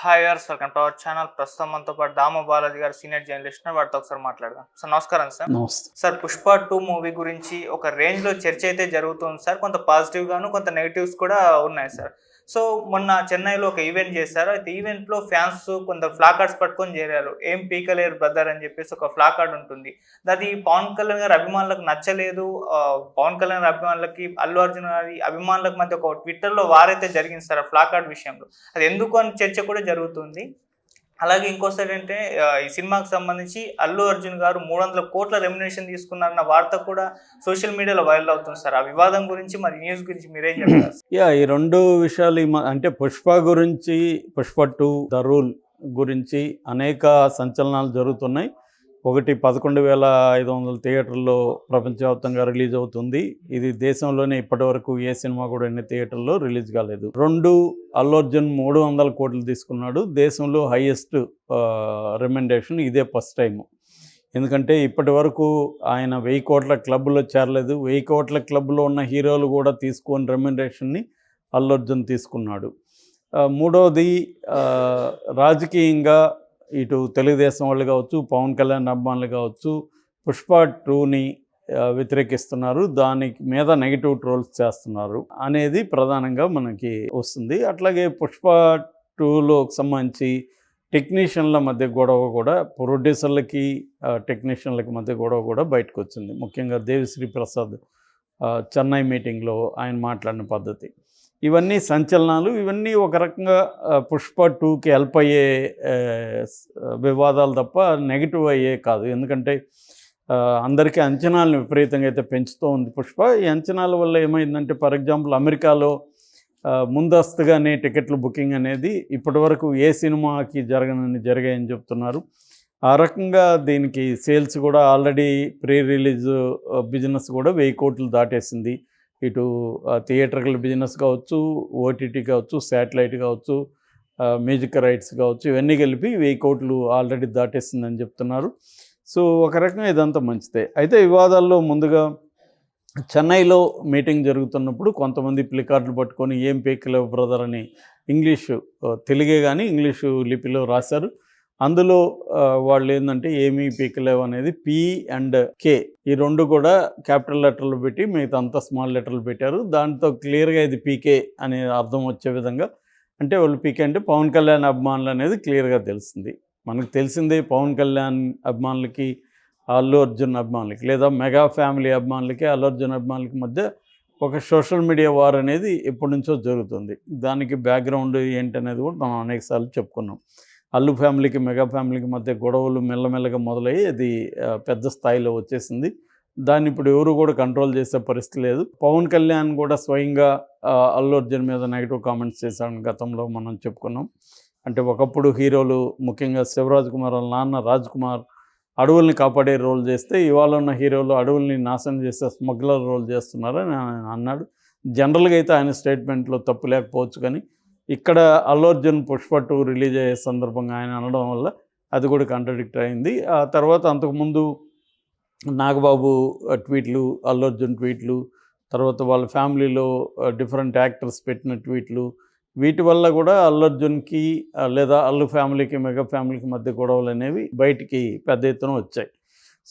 Hi viewers, welcome to our channel. ప్రస్తుతం మనతో పాటు దాము బాలాజీ గారు సీనియర్ జర్నలిస్ట్, వారితో ఒకసారి మాట్లాడదాం. సార్ నమస్కారం సార్. నమస్తే సార్, పుష్ప 2 మూవీ గురించి ఒక రేంజ్లో చర్చ అయితే జరుగుతుంది సార్. కొంత పాజిటివ్ గాను కొంత నెగిటివ్స్ కూడా ఉన్నాయి సార్. సో మొన్న చెన్నైలో ఒక ఈవెంట్ చేశారు. అయితే ఈవెంట్లో ఫ్యాన్స్ కొంత ఫ్లాకార్డ్స్ పట్టుకొని చేరారు. ఏం పీకలేరు బ్రదర్ అని చెప్పేసి ఒక ఫ్లాకార్డ్ ఉంటుంది. అది పవన్ కళ్యాణ్ గారి అభిమానులకు నచ్చలేదు. పవన్ కళ్యాణ్ గారి అభిమానులకి, అల్లు అర్జున్ గారి అభిమానులకు మధ్య ఒక ట్విట్టర్లో వారైతే జరిగింది సార్ ఆ ఫ్లాకార్డ్ విషయంలో. అది ఎందుకు అని చర్చ కూడా జరుగుతుంది. అలాగే ఇంకోసారి అంటే ఈ సినిమాకి సంబంధించి అల్లు అర్జున్ గారు 300 కోట్ల రెమ్యునరేషన్ తీసుకున్నారన్న వార్త కూడా సోషల్ మీడియాలో వైరల్ అవుతుంది సార్. ఆ వివాదం గురించి, మరి న్యూస్ గురించి మీరేం చెప్తారు? ఈ రెండు విషయాలు అంటే పుష్ప గురించి, పుష్ప 2 ద రూల్ గురించి అనేక సంచలనాలు జరుగుతున్నాయి. ఒకటి 11,500 థియేటర్లో ప్రపంచవ్యాప్తంగా రిలీజ్ అవుతుంది. ఇది దేశంలోనే ఇప్పటివరకు ఏ సినిమా కూడా ఎన్ని థియేటర్లో రిలీజ్ కాలేదు. 2, అల్లు అర్జున్ 300 కోట్లు తీసుకున్నాడు. దేశంలో హైయెస్ట్ రెమ్యునరేషన్ ఇదే ఫస్ట్ టైం. ఎందుకంటే ఇప్పటి వరకు ఆయన 1000 కోట్ల క్లబ్లో చేరలేదు. 1000 కోట్ల క్లబ్లో ఉన్న హీరోలు కూడా తీసుకొని రెమ్యునరేషన్ని అల్లు అర్జున్ తీసుకున్నాడు. మూడవది, రాజకీయంగా ఇటు తెలుగుదేశం వాళ్ళు కావచ్చు, పవన్ కళ్యాణ్ అభిమానులు కావచ్చు, పుష్ప 2ని వ్యతిరేకిస్తున్నారు. దానికి మీద నెగిటివ్ ట్రోల్స్ చేస్తున్నారు అనేది ప్రధానంగా మనకి వస్తుంది. అట్లాగే పుష్ప 2లో సంబంధించి టెక్నీషియన్ల మధ్య గొడవ కూడా, ప్రొడ్యూసర్లకి టెక్నీషియన్లకి మధ్య గొడవ కూడా బయటకు వచ్చింది. ముఖ్యంగా దేవిశ్రీ ప్రసాద్ చెన్నై మీటింగ్లో ఆయన మాట్లాడిన పద్ధతి, ఇవన్నీ సంచలనాలు. ఇవన్నీ ఒక రకంగా పుష్ప 2కి హెల్ప్ అయ్యే వివాదాలు తప్ప నెగిటివ్ అయ్యే కాదు. ఎందుకంటే అందరికీ అంచనాలను విపరీతంగా అయితే పెంచుతూ ఉంది పుష్ప. ఈ అంచనాల వల్ల ఏమైందంటే, ఫర్ ఎగ్జాంపుల్ అమెరికాలో ముందస్తుగానే టికెట్లు బుకింగ్ అనేది ఇప్పటివరకు ఏ సినిమాకి జరిగాయని చెప్తున్నారు. ఆ రకంగా దీనికి సేల్స్ కూడా ఆల్రెడీ ప్రీ రిలీజ్ బిజినెస్ కూడా 1000 కోట్లు దాటేసింది. ఇటు థియేటర్ల బిజినెస్ కావచ్చు, ఓటీటీ కావచ్చు, శాటిలైట్ కావచ్చు, మ్యూజిక్ రైట్స్ కావచ్చు, ఇవన్నీ కలిపి 1000 కోట్లు ఆల్రెడీ దాటేసిందని చెప్తున్నారు. సో ఒక రకంగా ఇదంతా మంచిదే. అయితే వివాదాల్లో ముందుగా చెన్నైలో మీటింగ్ జరుగుతున్నప్పుడు కొంతమంది ప్లికార్డులు పట్టుకొని ఏం పీకలేవు బ్రదర్ అని తెలుగే కానీ ఇంగ్లీషు లిపిలో రాశారు. అందులో వాళ్ళు ఏంటంటే ఏమీ పీకలేవు అనేది P and K ఈ 2 కూడా క్యాపిటల్ లెటర్లు పెట్టి, మిగతా అంతా స్మాల్ లెటర్లు పెట్టారు. దాంతో క్లియర్గా ఇది PK అనే అర్థం వచ్చే విధంగా, అంటే వాళ్ళు PK అంటే పవన్ కళ్యాణ్ అభిమానులు అనేది క్లియర్గా తెలిసింది. మనకు తెలిసిందే పవన్ కళ్యాణ్ అభిమానులకి, అల్లు అర్జున్ అభిమానులకి, లేదా మెగా ఫ్యామిలీ అభిమానులకి, అల్లు అర్జున్ అభిమానులకి మధ్య ఒక సోషల్ మీడియా వార్ అనేది ఎప్పటి నుంచో జరుగుతుంది. దానికి బ్యాక్గ్రౌండ్ ఏంటనేది కూడా మనం అనేకసార్లు చెప్పుకున్నాం. అల్లు ఫ్యామిలీకి, మెగా ఫ్యామిలీకి మధ్య గొడవలు మెల్లమెల్లగా మొదలయ్యి అది పెద్ద స్థాయిలో వచ్చేసింది. దాన్ని ఇప్పుడు ఎవరు కూడా కంట్రోల్ చేసే పరిస్థితి లేదు. పవన్ కళ్యాణ్ కూడా స్వయంగా అల్లు అర్జున్ మీద నెగిటివ్ కామెంట్స్ చేశాడని గతంలో మనం చెప్పుకున్నాం. అంటే ఒకప్పుడు హీరోలు, ముఖ్యంగా శివరాజ్ కుమార్ వాళ్ళ నాన్న రాజ్ కుమార్ అడవుల్ని కాపాడే రోల్ చేస్తే, ఇవాళ ఉన్న హీరోలు అడవుల్ని నాశనం చేసే స్మగ్లర్ రోల్ చేస్తున్నారని ఆయన అన్నాడు. జనరల్గా అయితే ఆయన స్టేట్మెంట్లో తప్పు లేకపోవచ్చు, కానీ ఇక్కడ అల్లు అర్జున్ పుష్ప 2 రిలీజ్ అయ్యే సందర్భంగా ఆయన అనడం వల్ల అది కూడా కాంట్రడిక్ట్ అయింది. ఆ తర్వాత అంతకుముందు నాగబాబు ట్వీట్లు, అల్లు అర్జున్ ట్వీట్లు, తర్వాత వాళ్ళ ఫ్యామిలీలో డిఫరెంట్ యాక్టర్స్ పెట్టిన ట్వీట్లు, వీటి వల్ల కూడా అల్లు అర్జున్కి లేదా అల్లు ఫ్యామిలీకి, మెగా ఫ్యామిలీకి మధ్య గొడవలు అనేవి బయటికి పెద్ద ఎత్తున వచ్చాయి.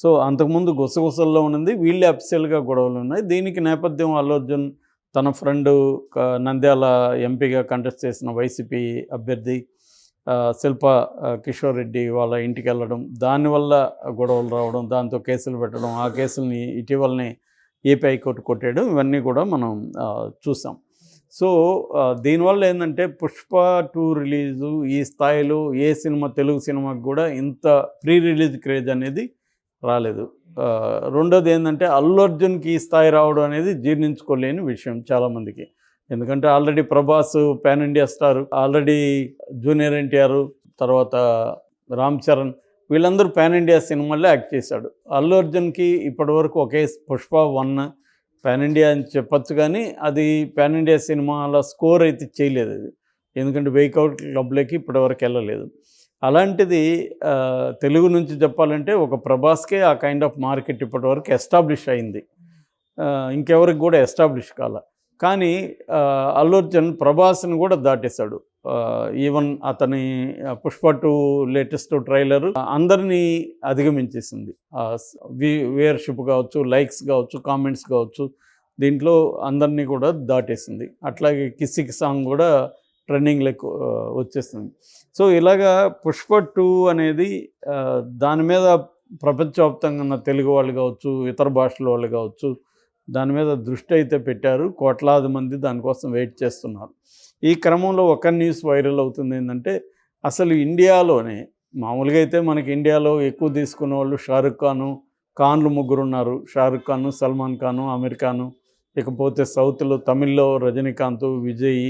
సో అంతకుముందు గుసగుసల్లో ఉన్నది, వీళ్ళే అఫీషియల్గా గొడవలు ఉన్నాయి. దీనికి నేపథ్యం అల్లు అర్జున్ తన ఫ్రెండు నంద్యాల ఎంపీగా కంటెస్ట్ చేసిన వైసీపీ అభ్యర్థి శిల్పా కిషోర్ రెడ్డి వాళ్ళ ఇంటికి వెళ్ళడం, దానివల్ల గొడవలు రావడం, దాంతో కేసులు పెట్టడం, ఆ కేసుల్ని ఇటీవలనే ఏపీ హైకోర్టు కొట్టేయడం, ఇవన్నీ కూడా మనం చూసాం. సో దీనివల్ల ఏంటంటే పుష్ప 2 రిలీజు ఈ స్థాయిలో ఏ సినిమా, తెలుగు సినిమాకి కూడా ఇంత ప్రీ రిలీజ్ క్రేజ్ అనేది రాలేదు. రెండోది ఏంటంటే అల్లు అర్జున్కి ఈ స్థాయి రావడం అనేది జీర్ణించుకోలేని విషయం చాలామందికి. ఎందుకంటే already Prabhas pan India star, already junior NTR, తర్వాత రామ్ చరణ్, వీళ్ళందరూ పాన్ ఇండియా సినిమాల్లో యాక్ట్ చేశాడు. అల్లు అర్జున్కి ఇప్పటివరకు ఒకే పుష్ప 1 పాన్ ఇండియా అని చెప్పచ్చు, కానీ అది పాన్ ఇండియా సినిమాల స్కోర్ అయితే చేయలేదు అది. ఎందుకంటే 1000 కోట్ల క్లబ్లోకి ఇప్పటివరకు వెళ్ళలేదు. అలాంటిది తెలుగు నుంచి చెప్పాలంటే ఒక ప్రభాస్కే ఆ కైండ్ ఆఫ్ మార్కెట్ ఇప్పటివరకు ఎస్టాబ్లిష్ అయింది. ఇంకెవరికి కూడా ఎస్టాబ్లిష్ కాల. కానీ అల్లు అర్జున్ ప్రభాస్ని కూడా దాటేశాడు. ఈవెన్ అతని పుష్ప 2 లేటెస్ట్ ట్రైలర్ అందరినీ అధిగమించేసింది. వ్యూయర్షిప్ కావచ్చు, లైక్స్ కావచ్చు, కామెంట్స్ కావచ్చు, దీంట్లో అందరినీ కూడా దాటేసింది. అట్లాగే కిసిక్ సాంగ్ కూడా ట్రెండింగ్లోకి వచ్చేసింది. సో ఇలాగా పుష్ప 2 అనేది దాని మీద ప్రపంచవ్యాప్తంగా ఉన్న తెలుగు వాళ్ళు కావచ్చు, ఇతర భాషల వాళ్ళు కావచ్చు, దాని మీద దృష్టి అయితే పెట్టారు. కోట్లాది మంది దానికోసం వెయిట్ చేస్తున్నారు. ఈ క్రమంలో ఒక న్యూస్ వైరల్ అవుతుంది ఏంటంటే, అసలు ఇండియాలోనే మామూలుగా అయితే మనకి ఇండియాలో ఎక్కువ తీసుకున్న వాళ్ళు షారుఖ్ ఖాన్లు 3 ఉన్నారు. షారుఖ్ ఖాన్, సల్మాన్ ఖాన్, ఆమిర్ ఖాన్, ఇకపోతే సౌత్లో తమిళ్లో రజనీకాంత్, విజయ్.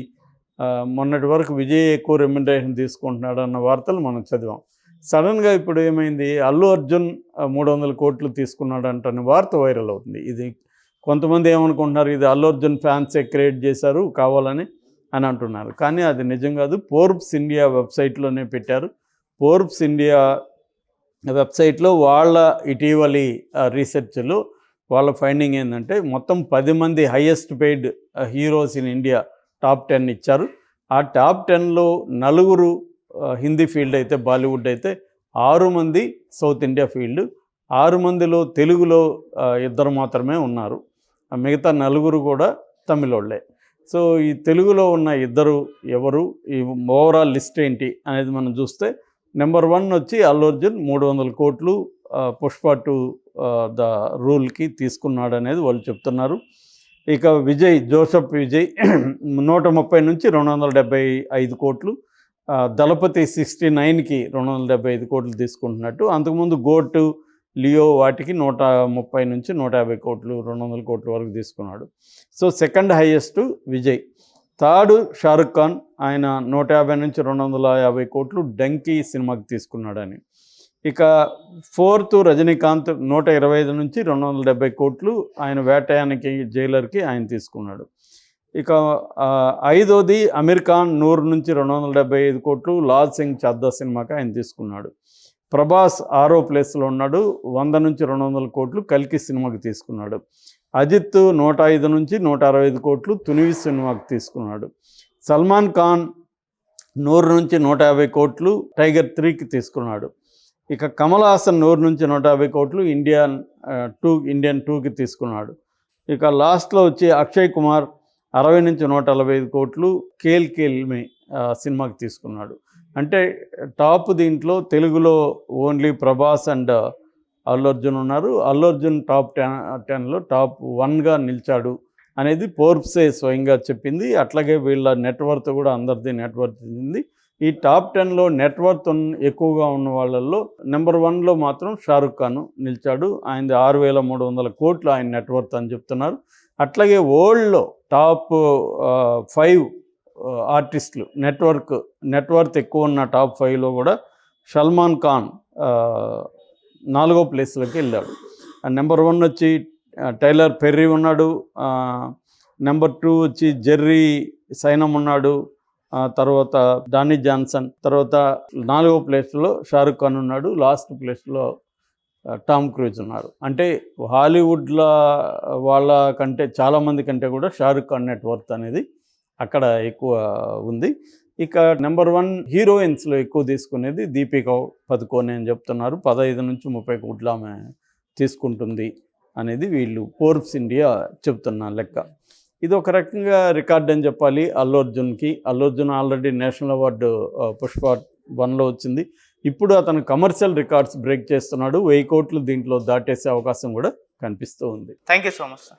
మొన్నటి వరకు విజయ్ ఎక్కువ రెమ్యునరేషన్ తీసుకుంటున్నాడు అన్న వార్తలు మనం చదివాం. సడన్గా ఇప్పుడు ఏమైంది, అల్లు అర్జున్ 300 కోట్లు తీసుకున్నాడు అంటని వార్త వైరల్ అవుతుంది. ఇది కొంతమంది ఏమనుకుంటున్నారు, ఇది అల్లు అర్జున్ ఫ్యాన్సే క్రియేట్ చేశారు కావాలని అని అంటున్నారు. కానీ అది నిజం కాదు. ఫోర్బ్స్ ఇండియా వెబ్సైట్లోనే పెట్టారు. ఫోర్బ్స్ ఇండియా వెబ్సైట్లో వాళ్ళ ఇటీవలి రీసెర్చ్లో వాళ్ళ ఫైండింగ్ ఏంటంటే, మొత్తం 10 మంది highest paid heroes in India top 10 ఇచ్చారు. ఆ టాప్ 10లో 4 హిందీ ఫీల్డ్ అయితే, బాలీవుడ్ అయితే 6 మంది సౌత్ ఇండియా ఫీల్డ్, 6 మందిలో తెలుగులో 2 మాత్రమే ఉన్నారు. మిగతా 4 కూడా తమిళోళ్ళే. సో ఈ తెలుగులో ఉన్న 2 ఎవరు, ఈ ఓవరాల్ లిస్ట్ ఏంటి అనేది మనం చూస్తే, నెంబర్ 1 వచ్చి అల్లు అర్జున్ 300 కోట్లు పుష్ప 2 ద రూల్కి తీసుకున్నాడు అనేది వాళ్ళు చెప్తున్నారు. ఇక జోసెఫ్ విజయ్ 130 నుంచి 275 కోట్లు, దళపతి 69కి 275 కోట్లు తీసుకుంటున్నట్టు. అంతకుముందు గోటు, లియో వాటికి 130 నుంచి 150 కోట్లు, 200 కోట్ల వరకు తీసుకున్నాడు. So second highest Vijay. Third Shahrukh Khan, ఆయన 150 నుంచి 250 కోట్లు డంకీ సినిమాకి తీసుకున్నాడని. ఇక ఫోర్త్ రజనీకాంత్ 125 నుంచి 270 కోట్లు, ఆయన వేటయానికి జైలర్కి ఆయన తీసుకున్నాడు. ఇక 5వది అమీర్ ఖాన్ 100 నుంచి 275 కోట్లు, లాల్ సింగ్ చద్దా సినిమాకి ఆయన తీసుకున్నాడు. ప్రభాస్ 6వ ప్లేస్లో ఉన్నాడు, 100 నుంచి 200 కోట్లు కల్కి సినిమాకి తీసుకున్నాడు. అజిత్ 105 నుంచి 165 కోట్లు తునివి సినిమాకి తీసుకున్నాడు. సల్మాన్ ఖాన్ 100 నుంచి 150 కోట్లు టైగర్ 3కి తీసుకున్నాడు. ఇక కమల్ హాసన్ 100 నుంచి 150 కోట్లు ఇండియన్ 2కి తీసుకున్నాడు. ఇక లాస్ట్లో వచ్చి అక్షయ్ కుమార్ 60 నుంచి 145 కోట్లు కేల్ మే సినిమాకి తీసుకున్నాడు. అంటే టాప్ దీంట్లో తెలుగులో ఓన్లీ ప్రభాస్ అండ్ అల్లు అర్జున్ ఉన్నారు. అల్లు అర్జున్ టాప్ 10లో టాప్ 1గా నిలిచాడు అనేది ఫోర్బ్సే స్వయంగా చెప్పింది. అట్లాగే వీళ్ళ నెట్వర్త్ కూడా అందరిది నెట్వర్త్ ఉంది. ఈ టాప్ 10లో నెట్వర్త్ ఎక్కువగా ఉన్న వాళ్ళల్లో నెంబర్ 1లో మాత్రం షారుఖ్ ఖాన్ నిలిచాడు. ఆయనది 6,300 కోట్లు ఆయన నెట్వర్త్ అని చెప్తున్నారు. అట్లాగే వరల్డ్లో టాప్ 5 ఆర్టిస్టులు నెట్వర్త్ ఎక్కువ ఉన్న టాప్ 5లో కూడా సల్మాన్ ఖాన్ 4వ ప్లేస్లోకి వెళ్ళాడు. నెంబర్ 1 వచ్చి టైలర్ పెర్రీ ఉన్నాడు. నెంబర్ 2 వచ్చి జెర్రీ సైనం ఉన్నాడు. తర్వాత డానీ జాన్సన్. తర్వాత 4వ ప్లేస్లో షారుఖ్ ఖాన్ ఉన్నాడు. లాస్ట్ ప్లేస్లో టామ్ క్రూజ్ ఉన్నారు. అంటే హాలీవుడ్లో వాళ్ళ కంటే చాలామంది కంటే కూడా షారుఖ్ ఖాన్ నెట్వర్త్ అనేది అక్కడ ఎక్కువ ఉంది. ఇక నెంబర్ 1 హీరోయిన్స్లో ఎక్కువ తీసుకునేది దీపికా పదుకోనే అని చెప్తున్నారు. 15 నుంచి 30 కోట్లు ఆమె తీసుకుంటుంది అనేది వీళ్ళు ఫోర్బ్స్ ఇండియా చెప్తున్న లెక్క. ఇది ఒక రకంగా రికార్డ్ అని చెప్పాలి అల్లు అర్జున్కి. Allu Arjun already national award Pushpa 1లో వచ్చింది. ఇప్పుడు అతను కమర్షియల్ రికార్డ్స్ బ్రేక్ చేస్తున్నాడు. 1000 కోట్లు దీంట్లో దాటేసే అవకాశం కూడా కనిపిస్తూ ఉంది. Thank you so much sir.